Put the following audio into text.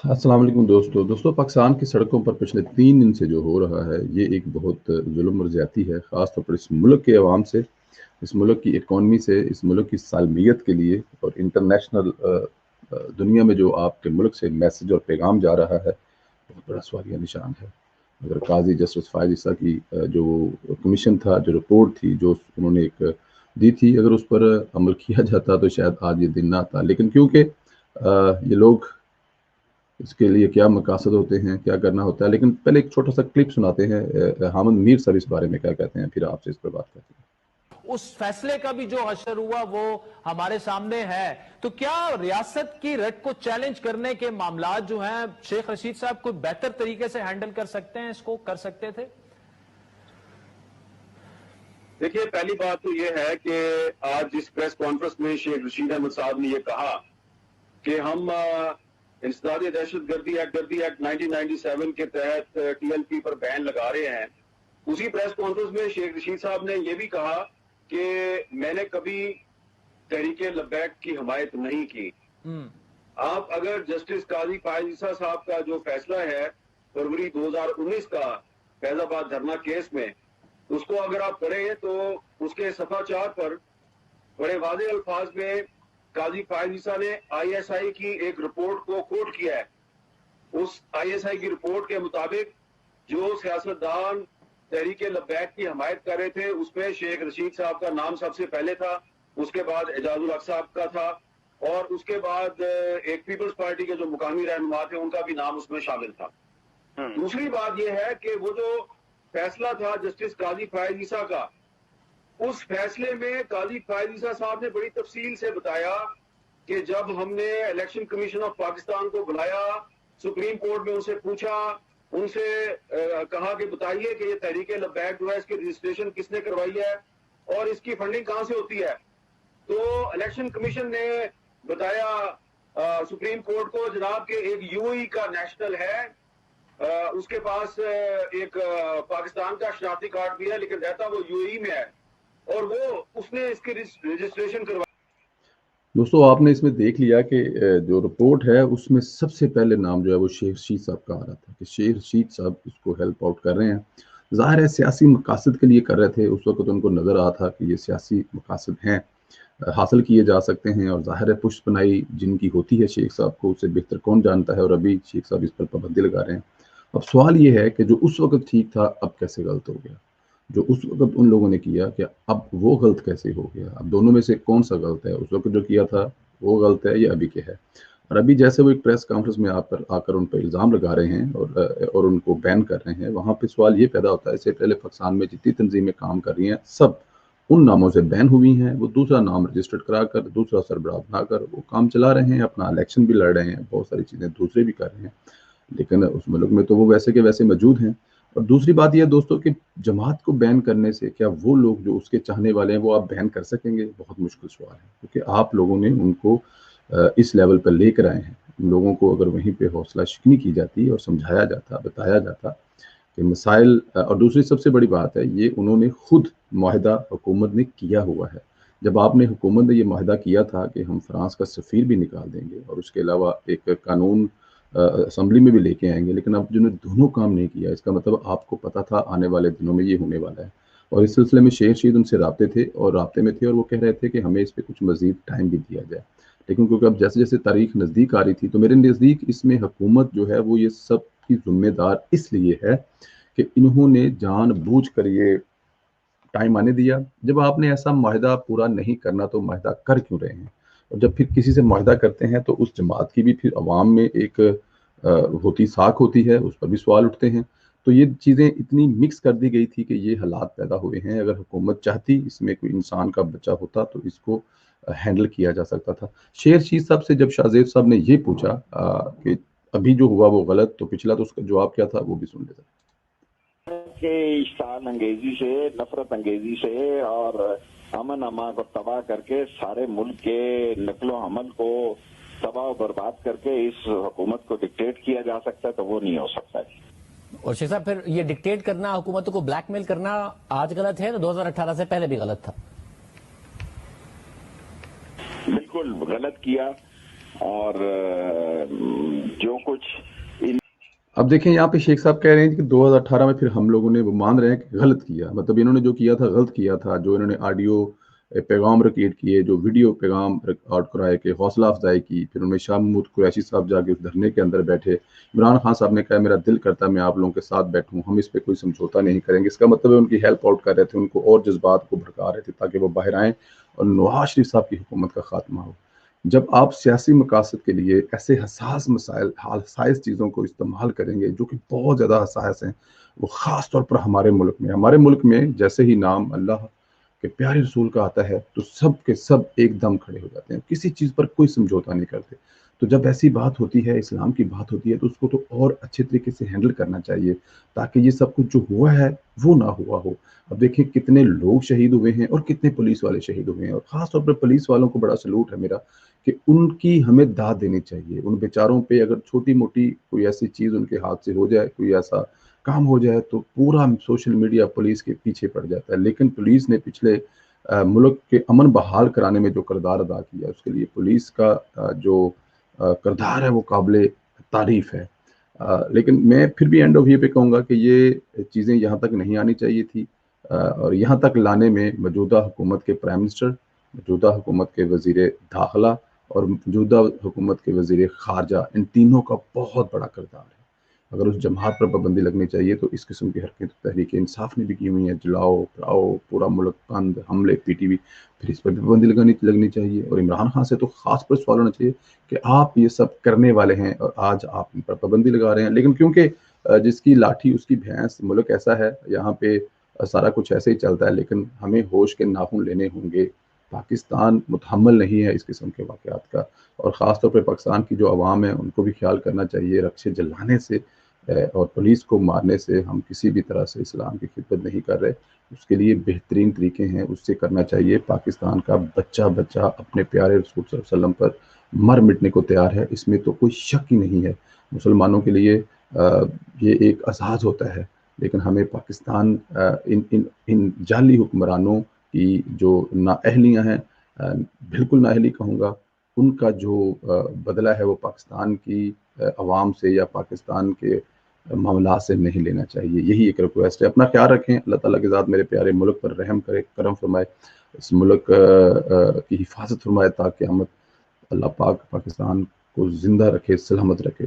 अस्सलाम वालेकुम दोस्तों पाकिस्तान की सड़कों पर पिछले 3 दिन से जो हो रहा है, ये एक बहुत जुल्म और ज़्यादती है, ख़ास तौर पर इस मुल्क के अवाम से, इस मुल्क की इकॉनमी से, इस मुल्क की सालमियत के लिए और इंटरनेशनल दुनिया में जो आपके मुल्क से मैसेज और पैगाम जा रहा है, बहुत बड़ा सवालिया निशान है। अगर काज़ी जस्टिस फ़ायज़ ईसा की जो कमीशन था, जो रिपोर्ट थी, जो उन्होंने एक दी थी, अगर उस पर अमल किया जाता तो शायद आज ये दिन ना आता। लेकिन क्योंकि ये लोग इसके लिए क्या मकासद होते हैं, क्या करना होता है। लेकिन पहले एक छोटा-सा क्लिप सुनाते हैं हामिद मीर साहब इस बारे में क्या कहते हैं, फिर आपसे इस पर बात करते हैं। उस फैसले का भी जो हशर हुआ वो हमारे सामने है। तो क्या रियासत की रट को चैलेंज करने के मामलात जो हैं शेख रशीद साहब कोई बेहतर तरीके से हैंडल कर सकते हैं, इसको कर सकते थे? देखिए, पहली बात तो ये है कि आज जिस प्रेस कॉन्फ्रेंस में शेख रशीद अहमद साहब ने ये कहा कि हम इंसदादी दहशतगर्दी एक्ट 1997 के तहत टीएलपी पर बैन लगा रहे हैं, उसी प्रेस कॉन्फ्रेंस में शेख रशीद साहब ने ये भी कहा कि मैंने कभी तहरीके लब्बैक की हमायत नहीं की। आप अगर जस्टिस काजी फ़ायज़ ईसा साहब का जो फैसला है फरवरी 2019 का फैजाबाद धरना केस में, उसको अगर आप पढ़ें तो उसके सफा 4 पर बड़े वाज़े अल्फाज में काजी फ़ायज़ ईसा ने आईएसआई की एक रिपोर्ट को कोट किया है। उस आईएसआई की रिपोर्ट के मुताबिक जो सियासतदान तहरीके लब्बैक की हमायत कर रहे थे, उसमें शेख रशीद साहब का नाम सबसे पहले था, उसके बाद एजाजुल हक साहब का था और उसके बाद एक पीपल्स पार्टी के जो मुकामी रहनुमा थे उनका भी नाम उसमें शामिल था। दूसरी बात यह है कि वो जो फैसला था जस्टिस काजी फ़ायज़ ईसा का, उस फैसले में काजी फ़ायज़ ईसा साहब ने बड़ी तफसील से बताया कि जब हमने इलेक्शन कमीशन ऑफ पाकिस्तान को बुलाया, सुप्रीम कोर्ट में उनसे पूछा, उनसे कहा कि बताइए कि ये तहरीके लब्बैक जो है इसकी रजिस्ट्रेशन किसने करवाई है और इसकी फंडिंग कहां से होती है, तो इलेक्शन कमीशन ने बताया सुप्रीम कोर्ट को जनाब के एक यूएई का नेशनल है, उसके पास एक पाकिस्तान का शनाख्ती कार्ड भी है लेकिन रहता वो यूएई में है और वो उसने इसकी रजिस्ट्रेशन करवाई। दोस्तों आपने इसमें देख लिया कि जो रिपोर्ट है उसमें सबसे पहले नाम जो है वो शेख रशीद साहब का आ रहा था कि शेख रशीद साहब इसको हेल्प आउट कर रहे हैं। ज़ाहिर है सियासी मकासद के लिए कर रहे थे, उस वक़्त उनको नज़र आ था कि ये सियासी मकासद हैं, हासिल किए जा सकते हैं और ज़ाहिर है पुष्ट-पनाही जिनकी होती है शेख साहब को उससे बेहतर कौन जानता है और अभी शेख साहब इस पर पाबंदी लगा रहे हैं। अब सवाल ये है कि जो उस वक़्त ठीक था अब कैसे गलत हो गया? जो उस वक़्त उन लोगों ने किया कि अब वो गलत कैसे हो गया? अब दोनों में से कौन-सा गलत है? उस वक़्त जो किया था वो गलत है या अभी के है? और अभी जैसे वो एक प्रेस कॉन्फ्रेंस में आकर उन पे इल्ज़ाम लगा रहे हैं और उनको बैन कर रहे हैं, वहाँ पे सवाल ये पैदा होता है इससे पहले पाकिस्तान में जितनी तंज़ीमें काम कर रही हैं, सब उन नामों से बैन हुई हैं, वो दूसरा नाम रजिस्टर्ड कराकर, दूसरा सरबराह बनाकर वो काम चला रहे हैं, अपना इलेक्शन भी लड़ रहे हैं, बहुत सारी चीज़ें दूसरे भी कर रहे हैं। लेकिन उस मुल्क में तो वो वैसे के वैसे मौजूद हैं। और दूसरी बात ये है दोस्तों कि जमात को बैन करने से क्या वो लोग जो उसके चाहने वाले हैं वो आप बैन कर सकेंगे? बहुत मुश्किल सवाल है, क्योंकि आप लोगों ने उनको इस लेवल पर लेकर आए हैं। लोगों को अगर वहीं पे हौसला शिकनी की जाती और समझाया जाता, बताया जाता कि मसाइल और दूसरी सबसे बड़ी बात है ये उन्होंने खुद मुआहदा हुकूमत ने किया हुआ है। जब आपने हुकूमत ने ये मुआहदा किया था कि हम फ्रांस का सफ़ीर भी निकाल देंगे और उसके अलावा एक कानून असेंबली में भी लेके आएँगे, लेकिन अब जिन्होंने दोनों काम नहीं किया, इसका मतलब आपको पता था आने वाले दिनों में ये होने वाला है। और इस सिलसिले में शेख रशीद उनसे राब्ते में थे और वो कह रहे थे कि हमें इस पे कुछ मज़ीद टाइम भी दिया जाए। लेकिन क्योंकि अब जैसे-जैसे तारीख नज़दीक आ रही थी, तो मेरे नज़दीक इसमें हुकूमत जो है वो ये सब की ज़िम्मेदार इसलिए है कि इन्होंने जानबूझकर ये टाइम आने दिया। जब आपने ऐसा मुआहदा पूरा नहीं करना तो मुआहदा कर क्यों रहे हैं? और जब फिर किसी से मुआहदा करते हैं तो उस जमात की भी फिर अवाम में एक होती साख होती है, उस पर भी सवाल उठते हैं। तो ये चीज़ें इतनी मिक्स कर दी गई थी कि ये हालात पैदा हुए हैं। अगर हुकूमत चाहती इसमें कोई इंसान का बच्चा होता तो इसको हैंडल किया जा सकता था। शेर रशीद साहब से जब शाहज़ेब साहब ने ये पूछा कि अभी जो हुआ वो गलत, तो पिछला तो उसका जवाब क्या था वो भी सुन लेते हैं। के इश्तान अंगेजी से, नफरत अंगेजी से और अमन अमा को तबाह करके सारे मुल्क के नकलो हमल को तबाह और बर्बाद करके इस हुकूमत को डिक्टेट किया जा सकता है, तो वो नहीं हो सकता है। और शेख साहब फिर ये डिक्टेट करना, हुकूमतों को ब्लैकमेल करना आज गलत है तो 2018 से पहले भी गलत था? बिल्कुल गलत किया اور جو کچھ اب دیکھیں یہاں پہ شیخ صاحب کہہ رہے ہیں کہ 2018 میں پھر ہم لوگوں نے وہ مان رہے ہیں کہ غلط کیا، مطلب انہوں نے جو کیا تھا غلط کیا تھا، جو انہوں نے آڈیو پیغام ریکارڈ کیے، جو ویڈیو پیغام ریکارڈ کرائے، کہ حوصلہ افزائی کی، پھر ان میں شاہ محمود قریشی صاحب جا کے اس دھرنے کے اندر بیٹھے، عمران خان صاحب نے کہا میرا دل کرتا ہے میں آپ لوگوں کے ساتھ بیٹھوں، ہم اس پہ کوئی سمجھوتا نہیں کریں گے، اس کا مطلب ہے ان کی ہیلپ آؤٹ کر رہے تھے، ان کو اور جذبات کو بھڑکا رہے تھے تاکہ وہ باہر آئیں اور نواز شریف صاحب کی حکومت کا خاتمہ ہو۔ جب آپ سیاسی مقاصد کے لیے ایسے حساس مسائل، حساس چیزوں کو استعمال کریں گے جو کہ بہت زیادہ حساس ہیں، وہ خاص طور پر ہمارے ملک میں جیسے ہی نام اللہ کے پیارے رسول کا آتا ہے تو سب کے سب ایک دم کھڑے ہو جاتے ہیں، کسی چیز پر کوئی سمجھوتا نہیں کرتے۔ تو جب ایسی بات ہوتی ہے، اسلام کی بات ہوتی ہے، تو اس کو تو اور اچھے طریقے سے ہینڈل کرنا چاہیے تاکہ یہ سب کچھ جو ہوا ہے وہ نہ ہوا ہو۔ اب دیکھیں کتنے لوگ شہید ہوئے ہیں اور کتنے پولیس والے شہید ہوئے ہیں، اور خاص طور پر پولیس والوں کو بڑا سلوٹ ہے میرا کہ ان کی ہمیں داد دینی چاہیے۔ ان بیچاروں پہ اگر چھوٹی موٹی کوئی ایسی چیز ان کے ہاتھ سے ہو جائے، کوئی ایسا کام ہو جائے، تو پورا سوشل میڈیا پولیس کے پیچھے پڑ جاتا ہے، لیکن پولیس نے پچھلے ملک کے امن بحال کرانے میں جو کردار ادا کیا، اس کے لیے پولیس کا جو کردار ہے وہ قابل تعریف ہے۔ لیکن میں پھر بھی اینڈ آف یہ پہ کہوں گا کہ یہ چیزیں یہاں تک نہیں آنی چاہیے تھی، اور یہاں تک لانے میں موجودہ حکومت کے پرائم منسٹر، موجودہ حکومت کے وزیر داخلہ اور موجودہ حکومت کے وزیر خارجہ، ان تینوں کا بہت بڑا کردار ہے۔ اگر اس جماعت پر پابندی لگنی چاہیے تو اس قسم کی حرکتیں تحریک انصاف نے بھی کی ہوئی ہیں، جلاؤ پڑاؤ، پورا ملک بند، حملے، پی ٹی وی، پھر اس پر بھی پابندی لگنی چاہیے۔ اور عمران خان سے تو خاص پر سوال ہونا چاہیے کہ آپ یہ سب کرنے والے ہیں اور آج آپ ان پر پابندی لگا رہے ہیں، لیکن کیونکہ جس کی لاٹھی اس کی بھینس، ملک ایسا ہے یہاں پہ سارا کچھ ایسے ہی چلتا ہے، لیکن ہمیں ہوش کے ناخن لینے ہوں گے۔ پاکستان متحمل نہیں ہے اس قسم کے واقعات کا، اور خاص طور پہ پاکستان کی جو عوام ہے ان کو بھی خیال کرنا چاہیے۔ رقصے جلانے سے اور پولیس کو مارنے سے ہم کسی بھی طرح سے اسلام کی خدمت نہیں کر رہے، اس کے لیے بہترین طریقے ہیں، اس سے کرنا چاہیے۔ پاکستان کا بچہ بچہ اپنے پیارے رسول صلی اللہ علیہ وسلم پر مر مٹنے کو تیار ہے، اس میں تو کوئی شک ہی نہیں ہے۔ مسلمانوں کے لیے یہ ایک اعزاز ہوتا ہے، لیکن ہمیں پاکستان ان جعلی حکمرانوں کی جو نااہلیاں ہیں، بالکل نااہلی کہوں گا، ان کا جو بدلہ ہے وہ پاکستان کی عوام سے یا پاکستان کے معاملات سے نہیں لینا چاہیے۔ یہی ایک ریکویسٹ ہے۔ اپنا خیال رکھیں، اللہ تعالیٰ کی ذات میرے پیارے ملک پر رحم کرے، کرم فرمائے، اس ملک کی حفاظت فرمائے تاکہ اللہ پاک پاکستان کو زندہ رکھے، سلامت رکھے۔